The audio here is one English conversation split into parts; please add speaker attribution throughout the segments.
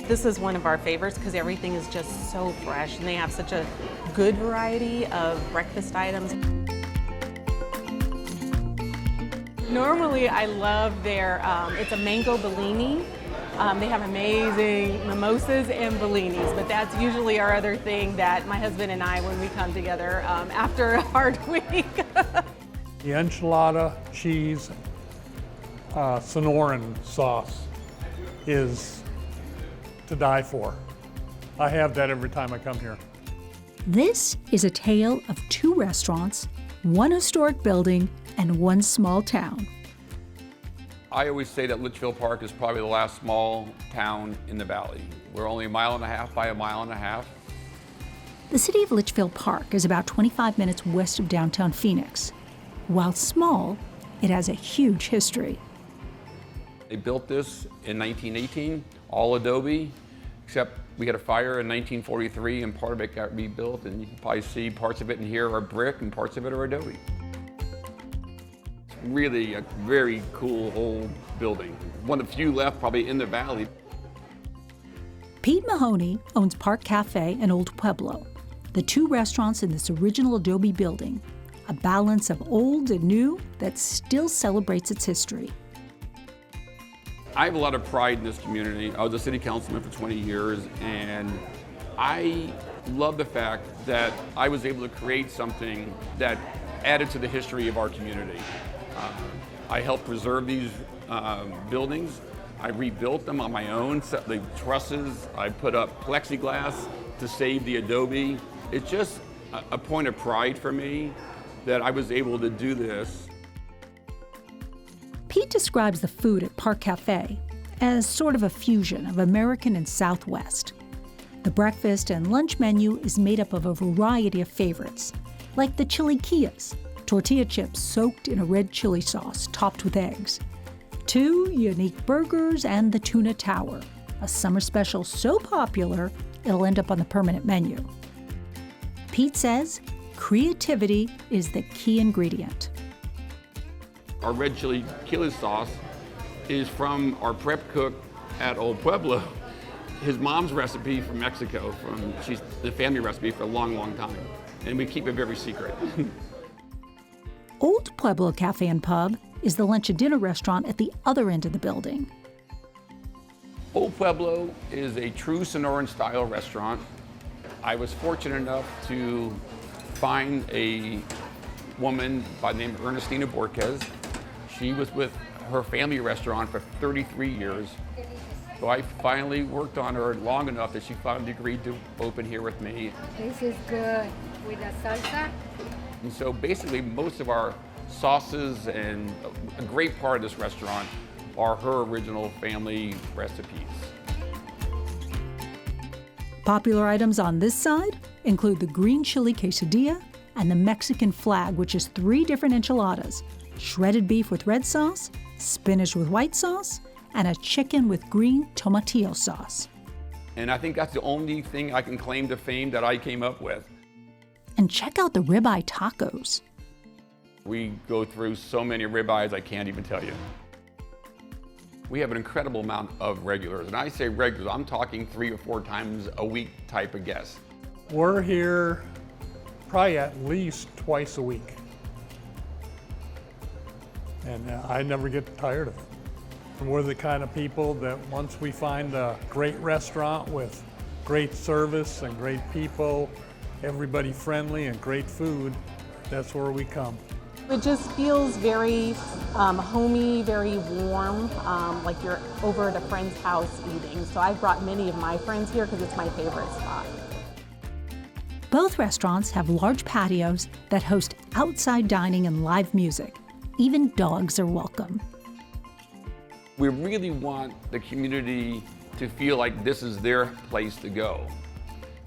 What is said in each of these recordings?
Speaker 1: This is one of our favorites because everything is just so fresh and they have such a good variety of breakfast items. Normally I love their, it's a mango Bellini. They have amazing mimosas and bellinis, but that's usually our other thing that my husband and I, when we come together after a hard week.
Speaker 2: The enchilada, cheese, Sonoran sauce is to die for. I have that every time I come here.
Speaker 3: This is a tale of 2 restaurants, 1 historic building, and 1 small town.
Speaker 4: I always say that Litchfield Park is probably the last small town in the valley. We're only 1.5 miles by 1.5 miles.
Speaker 3: The city of Litchfield Park is about 25 minutes west of downtown Phoenix. While small, it has a huge history.
Speaker 4: They built this in 1918, all adobe, except we had a fire in 1943 and part of it got rebuilt, and you can probably see parts of it in here are brick and parts of it are adobe. It's really a very cool old building. One of the few left probably in the valley.
Speaker 3: Pete Mahoney owns Park Cafe and Old Pueblo, the 2 restaurants in this original adobe building, a balance of old and new that still celebrates its history.
Speaker 4: I have a lot of pride in this community. I was a city councilman for 20 years, and I love the fact that I was able to create something that added to the history of our community. I helped preserve these buildings. I rebuilt them on my own, set the trusses. I put up plexiglass to save the adobe. It's just a point of pride for me that I was able to do this.
Speaker 3: Pete describes the food at Park Cafe as sort of a fusion of American and Southwest. The breakfast and lunch menu is made up of a variety of favorites, like the chiliquillas, tortilla chips soaked in a red chili sauce topped with eggs, 2 unique burgers, and the tuna tower, a summer special so popular it'll end up on the permanent menu. Pete says creativity is the key ingredient.
Speaker 4: Our red chili sauce is from our prep cook at Old Pueblo. His mom's recipe from Mexico, she's the family recipe for a long, long time. And we keep it very secret.
Speaker 3: Old Pueblo Cafe and Pub is the lunch and dinner restaurant at the other end of the building.
Speaker 4: Old Pueblo is a true Sonoran style restaurant. I was fortunate enough to find a woman by the name of Ernestina Borquez. She was with her family restaurant for 33 years. So I finally worked on her long enough that she finally agreed to open here with me.
Speaker 5: This is good with the salsa.
Speaker 4: And so basically most of our sauces and a great part of this restaurant are her original family recipes.
Speaker 3: Popular items on this side include the green chili quesadilla and the Mexican flag, which is 3 different enchiladas, shredded beef with red sauce, spinach with white sauce, and a chicken with green tomatillo sauce.
Speaker 4: And I think that's the only thing I can claim to fame that I came up with.
Speaker 3: And check out the ribeye tacos.
Speaker 4: We go through so many ribeyes I can't even tell you. We have an incredible amount of regulars, and I say regulars, I'm talking 3 or 4 times a week type of guests.
Speaker 2: We're here probably at least twice a week. And I never get tired of it. And we're the kind of people that once we find a great restaurant with great service and great people, everybody friendly and great food, that's where we come.
Speaker 1: It just feels very homey, very warm, like you're over at a friend's house eating. So I've brought many of my friends here because it's my favorite spot.
Speaker 3: Both restaurants have large patios that host outside dining and live music. Even dogs are welcome.
Speaker 4: We really want the community to feel like this is their place to go.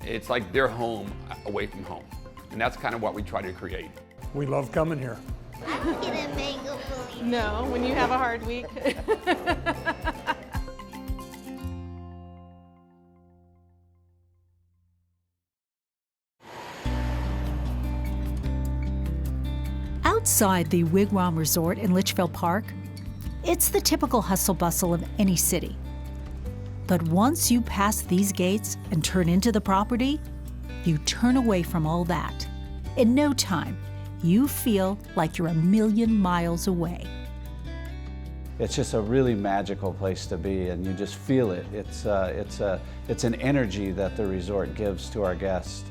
Speaker 4: It's like their home away from home. And that's kind of what we try to create.
Speaker 2: We love coming here.
Speaker 5: I'm getting mango bully.
Speaker 1: No, when you have a hard week.
Speaker 3: Outside the Wigwam Resort in Litchfield Park, It's the typical hustle bustle of any city. But once you pass these gates and turn into the property, you turn away from all that. In no time, you feel like you're a million miles away.
Speaker 6: It's just a really magical place to be, and you just feel it. It's an energy that the resort gives to our guests.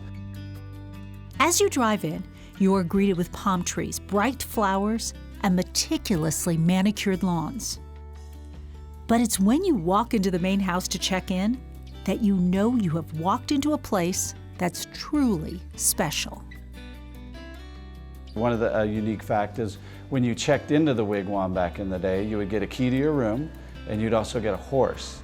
Speaker 3: As you drive in, you are greeted with palm trees, bright flowers, and meticulously manicured lawns. But it's when you walk into the main house to check in that you know you have walked into a place that's truly special.
Speaker 6: One of the unique factors, when you checked into the Wigwam back in the day, you would get a key to your room, and you'd also get a horse.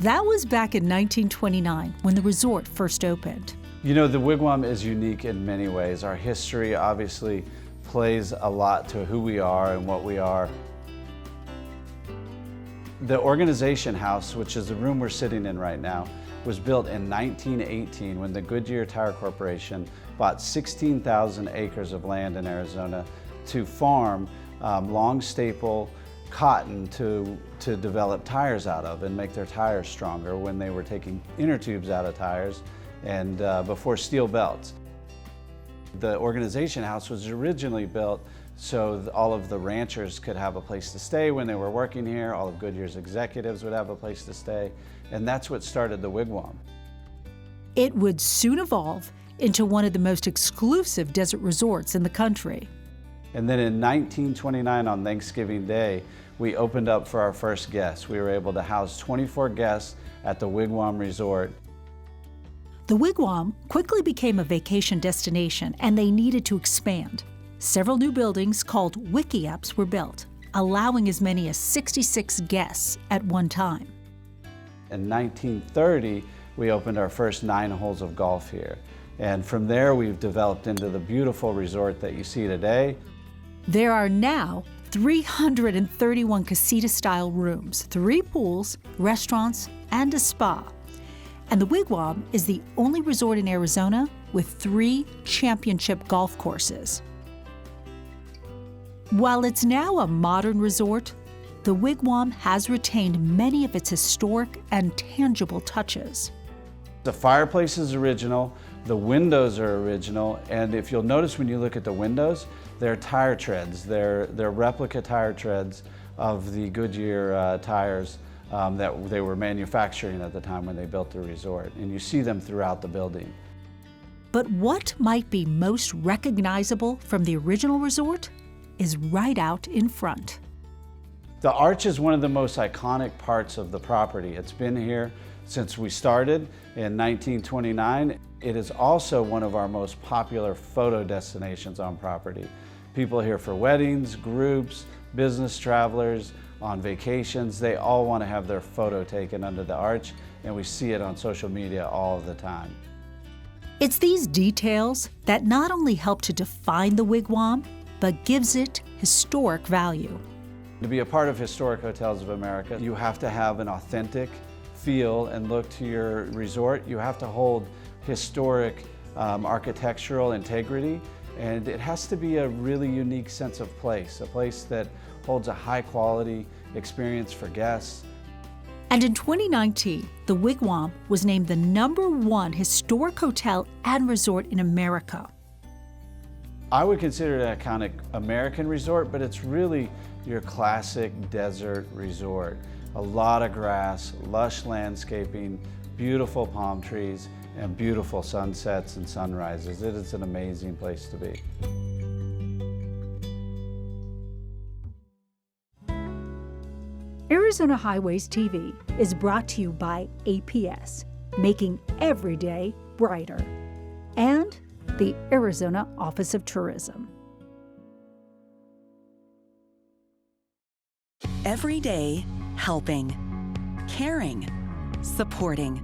Speaker 3: That was back in 1929 when the resort first opened.
Speaker 6: You know, the Wigwam is unique in many ways. Our history obviously plays a lot to who we are and what we are. The organization house, which is the room we're sitting in right now, was built in 1918 when the Goodyear Tire Corporation bought 16,000 acres of land in Arizona to farm long staple cotton to develop tires out of and make their tires stronger when they were taking inner tubes out of tires and before steel belts. The organization house was originally built so all of the ranchers could have a place to stay when they were working here. All of Goodyear's executives would have a place to stay, and that's what started the Wigwam.
Speaker 3: It would soon evolve into one of the most exclusive desert resorts in the country.
Speaker 6: And then in 1929 on Thanksgiving Day, we opened up for our first guests. We were able to house 24 guests at the Wigwam Resort.
Speaker 3: The Wigwam quickly became a vacation destination, and they needed to expand. Several new buildings called wickiups were built, allowing as many as 66 guests at one time.
Speaker 6: In 1930, we opened our first 9 holes of golf here. And from there, we've developed into the beautiful resort that you see today.
Speaker 3: There are now 331 casita-style rooms, 3 pools, restaurants, and a spa. And the Wigwam is the only resort in Arizona with 3 championship golf courses. While it's now a modern resort, the Wigwam has retained many of its historic and tangible touches.
Speaker 6: The fireplace is original, the windows are original, and if you'll notice when you look at the windows, they're tire treads. They're replica tire treads of the Goodyear tires that they were manufacturing at the time when they built the resort, and you see them throughout the building.
Speaker 3: But what might be most recognizable from the original resort is right out in front.
Speaker 6: The arch is one of the most iconic parts of the property. It's been here since we started in 1929. It is also one of our most popular photo destinations on property. People here for weddings, groups, business travelers, on vacations, they all want to have their photo taken under the arch, and we see it on social media all the time.
Speaker 3: It's these details that not only help to define the Wigwam, but gives it historic value.
Speaker 6: To be a part of Historic Hotels of America, you have to have an authentic feel and look to your resort. You have to hold historic architectural integrity, and it has to be a really unique sense of place, a place that holds a high quality experience for guests.
Speaker 3: And in 2019, the Wigwam was named the #1 historic hotel and resort in America.
Speaker 6: I would consider it an iconic American resort, but it's really your classic desert resort. A lot of grass, lush landscaping, beautiful palm trees, and beautiful sunsets and sunrises. It is an amazing place to be.
Speaker 3: Arizona Highways TV is brought to you by APS, making every day brighter, and the Arizona Office of Tourism.
Speaker 7: Every day, helping, caring, supporting.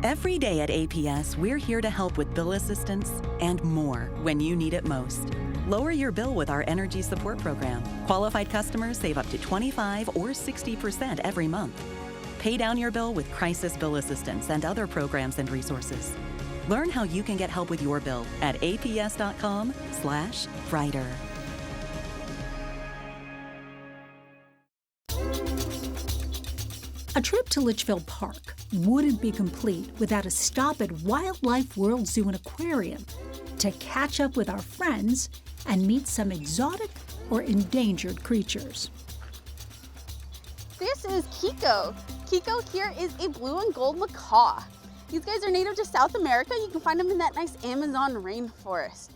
Speaker 7: Every day at APS, we're here to help with bill assistance and more when you need it most. Lower your bill with our energy support program. Qualified customers save up to 25 or 60% every month. Pay down your bill with crisis bill assistance and other programs and resources. Learn how you can get help with your bill at aps.com/brighter.
Speaker 3: A trip to Litchfield Park wouldn't be complete without a stop at Wildlife World Zoo and Aquarium to catch up with our friends and meet some exotic or endangered creatures.
Speaker 8: This is Kiko. Kiko here is a blue and gold macaw. These guys are native to South America. You can find them in that nice Amazon rainforest.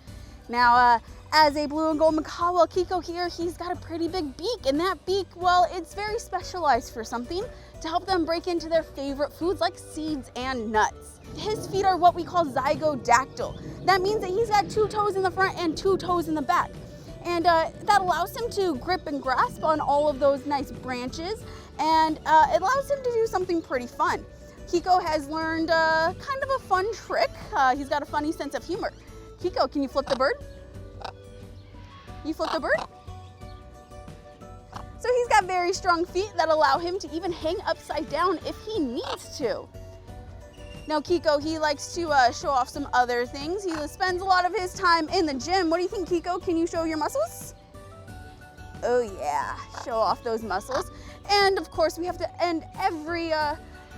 Speaker 8: Now, as a blue and gold macaw, well, Kiko here, he's got a pretty big beak, and that beak, well, it's very specialized for something to help them break into their favorite foods like seeds and nuts. His feet are what we call zygodactyl. That means that he's got 2 toes in the front and 2 toes in the back. And that allows him to grip and grasp on all of those nice branches, and it allows him to do something pretty fun. Kiko has learned kind of a fun trick. He's got a funny sense of humor. Kiko, can you flip the bird? You flip the bird? So he's got very strong feet that allow him to even hang upside down if he needs to. Now Kiko, he likes to show off some other things. He spends a lot of his time in the gym. What do you think, Kiko? Can you show your muscles? Oh yeah, show off those muscles. And of course, we have to end every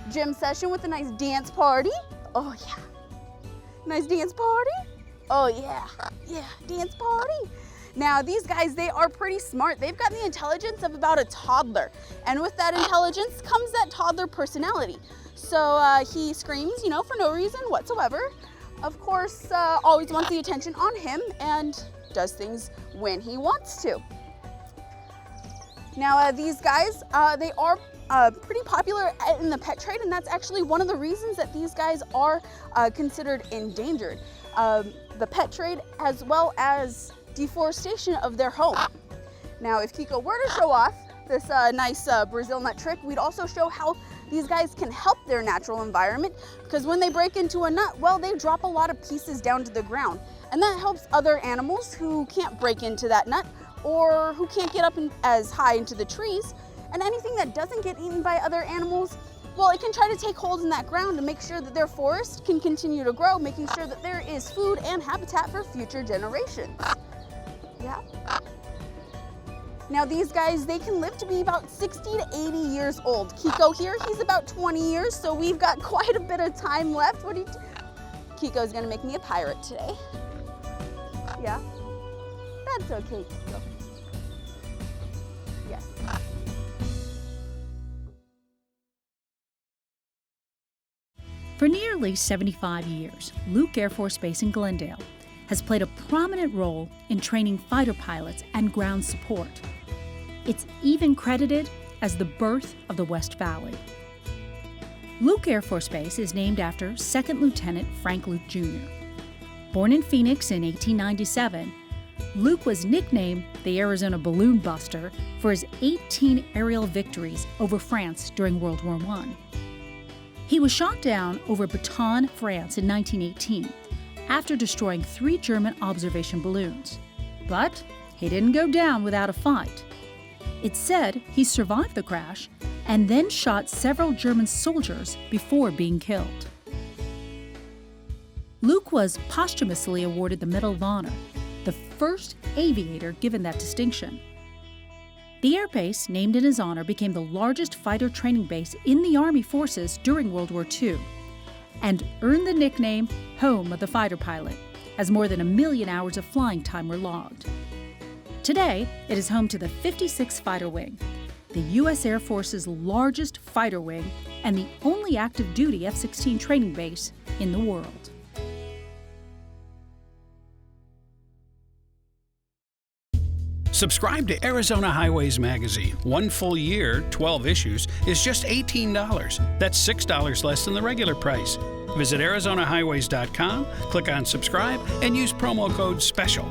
Speaker 8: gym session with a nice dance party. Oh yeah, nice dance party. Oh yeah, yeah, dance party. Now these guys, they are pretty smart. They've got the intelligence of about a toddler. And with that intelligence comes that toddler personality. So he screams, you know, for no reason whatsoever. Of course, always wants the attention on him and does things when he wants to. Now these guys, they are pretty popular in the pet trade, and that's actually one of the reasons that these guys are considered endangered. The pet trade as well as deforestation of their home. Now if Kiko were to show off this nice Brazil nut trick, we'd also show how these guys can help their natural environment, because when they break into a nut, well, they drop a lot of pieces down to the ground, and that helps other animals who can't break into that nut or who can't get up as high into the trees. And anything that doesn't get eaten by other animals, well, it can try to take hold in that ground to make sure that their forest can continue to grow, making sure that there is food and habitat for future generations. Yeah. Now these guys, they can live to be about 60 to 80 years old. Kiko here, he's about 20 years, so we've got quite a bit of time left. What do you do? Kiko's gonna make me a pirate today. Yeah, that's okay, Kiko. Yes.
Speaker 3: For nearly 75 years, Luke Air Force Base in Glendale has played a prominent role in training fighter pilots and ground support. It's even credited as the birth of the West Valley. Luke Air Force Base is named after 2nd Lieutenant Frank Luke Jr. Born in Phoenix in 1897, Luke was nicknamed the Arizona Balloon Buster for his 18 aerial victories over France during World War I. He was shot down over Baton, France in 1918 after destroying 3 German observation balloons. But he didn't go down without a fight. It's said he survived the crash and then shot several German soldiers before being killed. Luke was posthumously awarded the Medal of Honor, the first aviator given that distinction. The air base, named in his honor, became the largest fighter training base in the Army forces during World War II and earned the nickname Home of the Fighter Pilot, as more than 1 million hours of flying time were logged. Today, it is home to the 56th Fighter Wing, the U.S. Air Force's largest fighter wing and the only active duty F-16 training base in the world.
Speaker 9: Subscribe to Arizona Highways Magazine. 1 full year, 12 issues, is just $18. That's $6 less than the regular price. Visit ArizonaHighways.com, click on subscribe, and use promo code SPECIAL.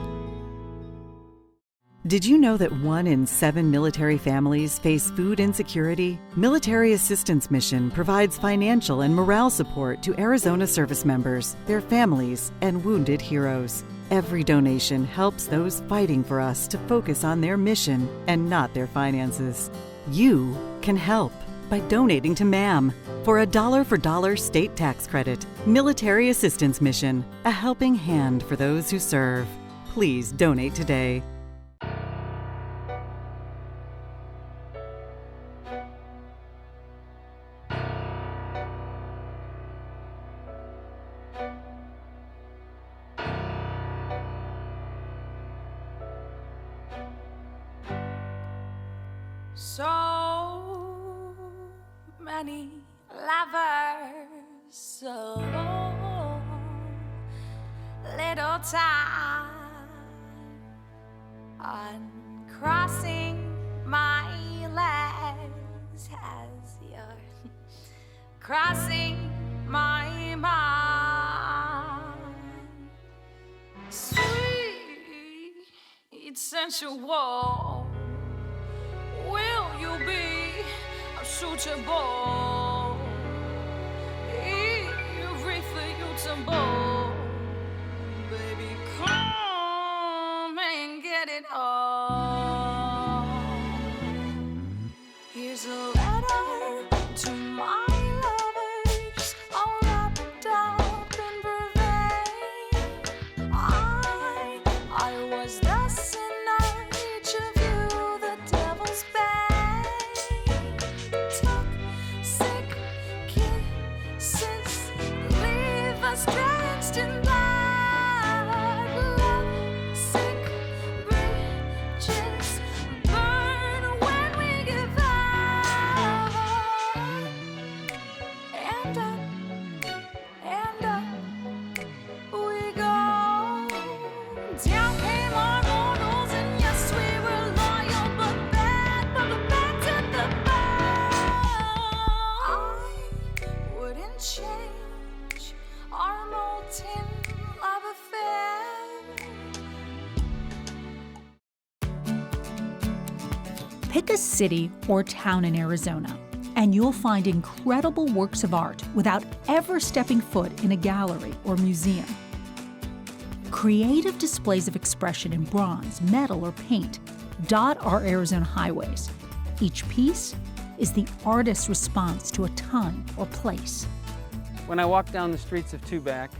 Speaker 7: Did you know that 1 in 7 military families face food insecurity? Military Assistance Mission provides financial and morale support to Arizona service members, their families, and wounded heroes. Every donation helps those fighting for us to focus on their mission and not their finances. You can help by donating to MAM for a $1 state tax credit. Military Assistance Mission, a helping hand for those who serve. Please donate today.
Speaker 10: So many lovers, so little time on crossing my legs as you're crossing my mind. Sweet, sensual, will you be suitable? Irrefutable, baby, come and get it all. Here's a letter to my lovers, all wrapped up in vervain. I was the sinner, each of you the devil's bane. Toxic kisses leave us drenched in blood. Love-sick bridges burn when we give up. And up we go. Down came our mortals, and yes, we were loyal, but back to the bone. I wouldn't change our molten love affair.
Speaker 3: Pick a city or town in Arizona, and you'll find incredible works of art without ever stepping foot in a gallery or museum. Creative displays of expression in bronze, metal, or paint dot our Arizona highways. Each piece is the artist's response to a time or place.
Speaker 11: When I walk down the streets of Tubac,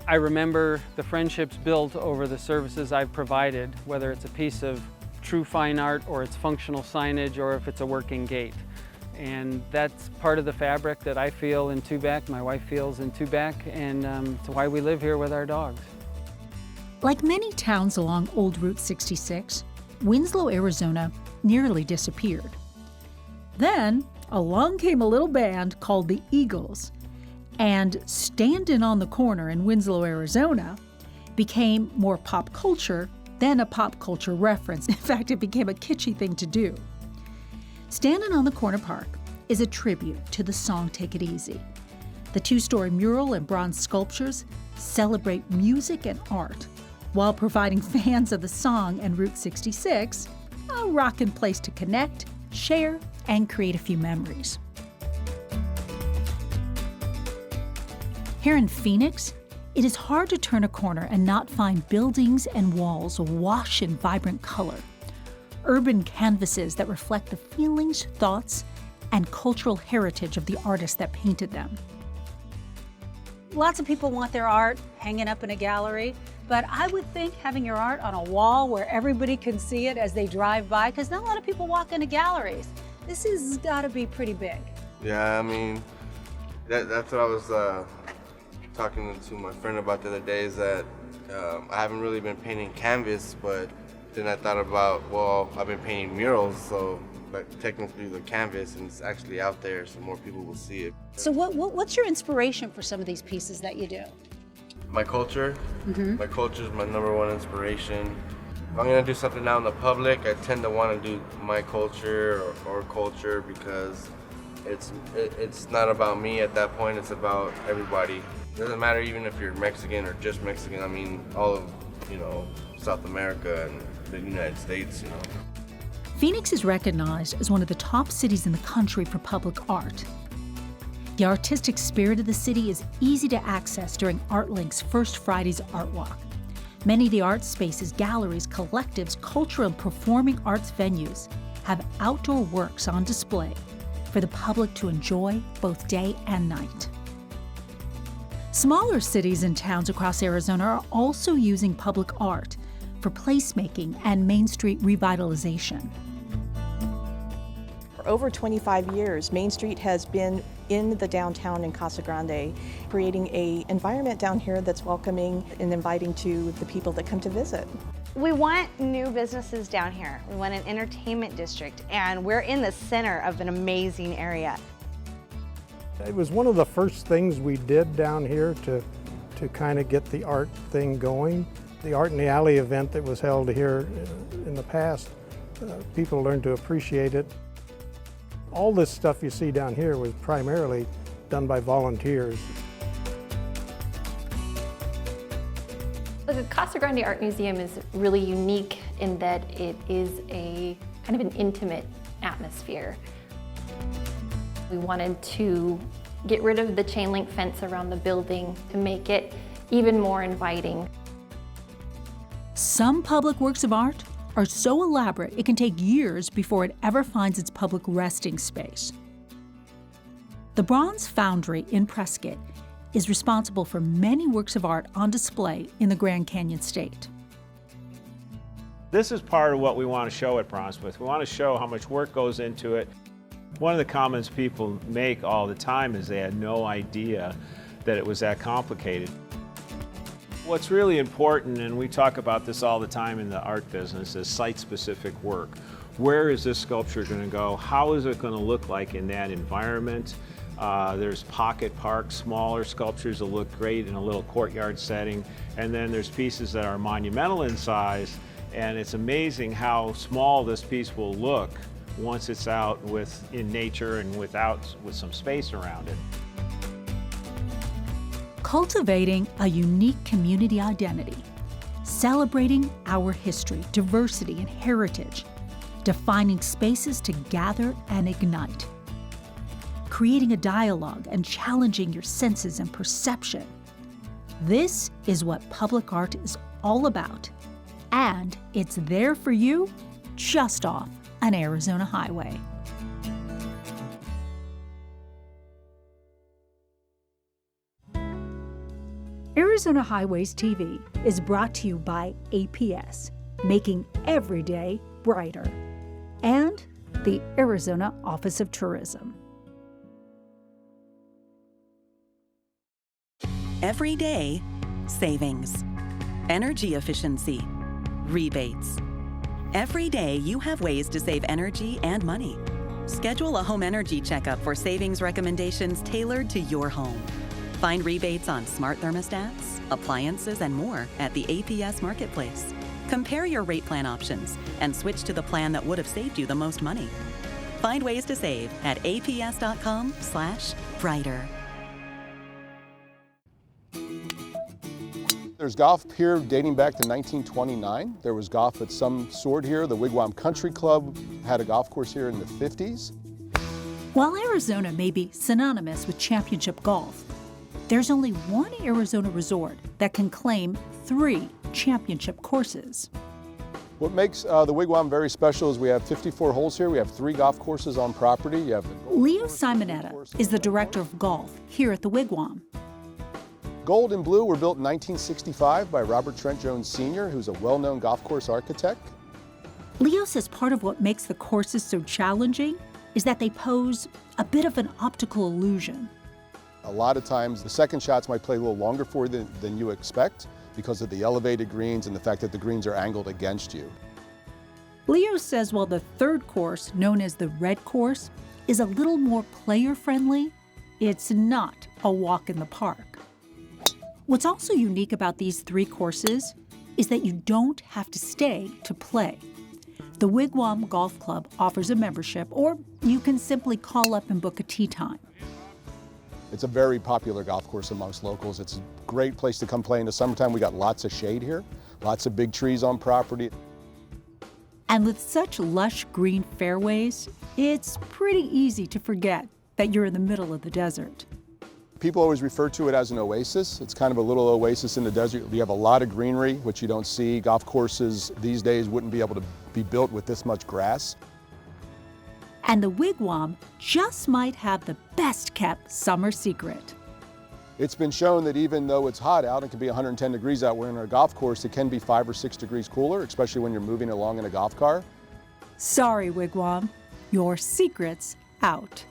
Speaker 11: I remember the friendships built over the services I've provided, whether it's a piece of true fine art or it's functional signage or if it's a working gate. And that's part of the fabric that I feel in Tubac, my wife feels in Tubac, and it's why we live here with our dogs.
Speaker 3: Like many towns along Old Route 66, Winslow, Arizona nearly disappeared. Then along came a little band called the Eagles, and Standin' on the Corner in Winslow, Arizona became more pop culture than a pop culture reference. In fact, it became a kitschy thing to do. Standin' on the Corner Park is a tribute to the song Take It Easy. The two-story mural and bronze sculptures celebrate music and art while providing fans of the song and Route 66 a rockin' place to connect, share, and create a few memories. Here in Phoenix, it is hard to turn a corner and not find buildings and walls awash in vibrant color. Urban canvases that reflect the feelings, thoughts, and cultural heritage of the artists that painted them.
Speaker 12: Lots of people want their art hanging up in a gallery, but I would think having your art on a wall where everybody can see it as they drive by, because not a lot of people walk into galleries. This has got to be pretty big.
Speaker 13: Yeah, I mean, that's what I was talking to my friend about the other day, is that I haven't really been painting canvas, but then I thought about, well, I've been painting murals, so like technically the canvas, and it's actually out there, so more people will see it.
Speaker 12: So what's your inspiration for some of these pieces that you do?
Speaker 13: My culture.
Speaker 12: Mm-hmm.
Speaker 13: My culture is my number one inspiration. If I'm gonna do something out in the public, I tend to want to do my culture or culture, because it's not about me at that point, it's about everybody. It doesn't matter even if you're Mexican or just Mexican, I mean all of, South America and the United States,
Speaker 3: Phoenix is recognized as one of the top cities in the country for public art. The artistic spirit of the city is easy to access during ArtLink's First Friday's Art Walk. Many of the art spaces, galleries, collectives, cultural and performing arts venues have outdoor works on display for the public to enjoy both day and night. Smaller cities and towns across Arizona are also using public art for placemaking and Main Street revitalization.
Speaker 14: For over 25 years, Main Street has been in the downtown in Casa Grande, creating an environment down here that's welcoming and inviting to the people that come to visit.
Speaker 15: We want new businesses down here. We want an entertainment district, and we're in the center of an amazing area.
Speaker 16: It was one of the first things we did down here to kind of get the art thing going. The Art in the Alley event that was held here in the past, people learned to appreciate it. All this stuff you see down here was primarily done by volunteers.
Speaker 17: The Casa Grande Art Museum is really unique in that it is a kind of an intimate atmosphere. We wanted to get rid of the chain link fence around the building to make it even more inviting.
Speaker 3: Some public works of art are so elaborate it can take years before it ever finds its public resting space. The Bronze Foundry in Prescott is responsible for many works of art on display in the Grand Canyon State.
Speaker 18: This is part of what we want to show at Bronzesmith. We want to show how much work goes into it. One of the comments people make all the time is they had no idea that it was that complicated. What's really important, and we talk about this all the time in the art business, is site-specific work. Where is this sculpture going to go? How is it going to look like in that environment? There's pocket parks, smaller sculptures that look great in a little courtyard setting, and then there's pieces that are monumental in size, and it's amazing how small this piece will look once it's out in nature and with some space around it.
Speaker 3: Cultivating a unique community identity, celebrating our history, diversity, and heritage, defining spaces to gather and ignite, creating a dialogue and challenging your senses and perception. This is what public art is all about, and it's there for you just off an Arizona highway. Arizona Highways TV is brought to you by APS, making every day brighter, and the Arizona Office of Tourism.
Speaker 7: Every day, savings, energy efficiency, rebates. Every day, you have ways to save energy and money. Schedule a home energy checkup for savings recommendations tailored to your home. Find rebates on smart thermostats, appliances, and more at the APS Marketplace. Compare your rate plan options and switch to the plan that would have saved you the most money. Find ways to save at aps.com/brighter.
Speaker 19: There's golf here dating back to 1929. There was golf at some sort here. The Wigwam Country Club had a golf course here in the 50s.
Speaker 3: While Arizona may be synonymous with championship golf, there's only one Arizona resort that can claim 3 championship courses.
Speaker 19: What makes the Wigwam very special is we have 54 holes here. We have 3 golf courses on property. You have
Speaker 3: Leo Simonetta is the director of golf here at the Wigwam.
Speaker 19: Gold and Blue were built in 1965 by Robert Trent Jones Sr., who's a well-known golf course architect.
Speaker 3: Leo says part of what makes the courses so challenging is that they pose a bit of an optical illusion.
Speaker 19: A lot of times the second shots might play a little longer for you than you expect because of the elevated greens and the fact that the greens are angled against you.
Speaker 3: Leo says while the third course, known as the red course, is a little more player-friendly, it's not a walk in the park. What's also unique about these 3 courses is that you don't have to stay to play. The Wigwam Golf Club offers a membership, or you can simply call up and book a tee time.
Speaker 19: It's a very popular golf course amongst locals. It's a great place to come play in the summertime. We got lots of shade here, lots of big trees on property.
Speaker 3: And with such lush green fairways, it's pretty easy to forget that you're in the middle of the desert.
Speaker 19: People always refer to it as an oasis. It's kind of a little oasis in the desert. We have a lot of greenery, which you don't see. Golf courses these days wouldn't be able to be built with this much grass.
Speaker 3: And the Wigwam just might have the best-kept summer secret.
Speaker 19: It's been shown that even though it's hot out, it can be 110 degrees out, we're in a golf course, it can be 5 or 6 degrees cooler, especially when you're moving along in a golf car.
Speaker 3: Sorry, Wigwam, your secret's out.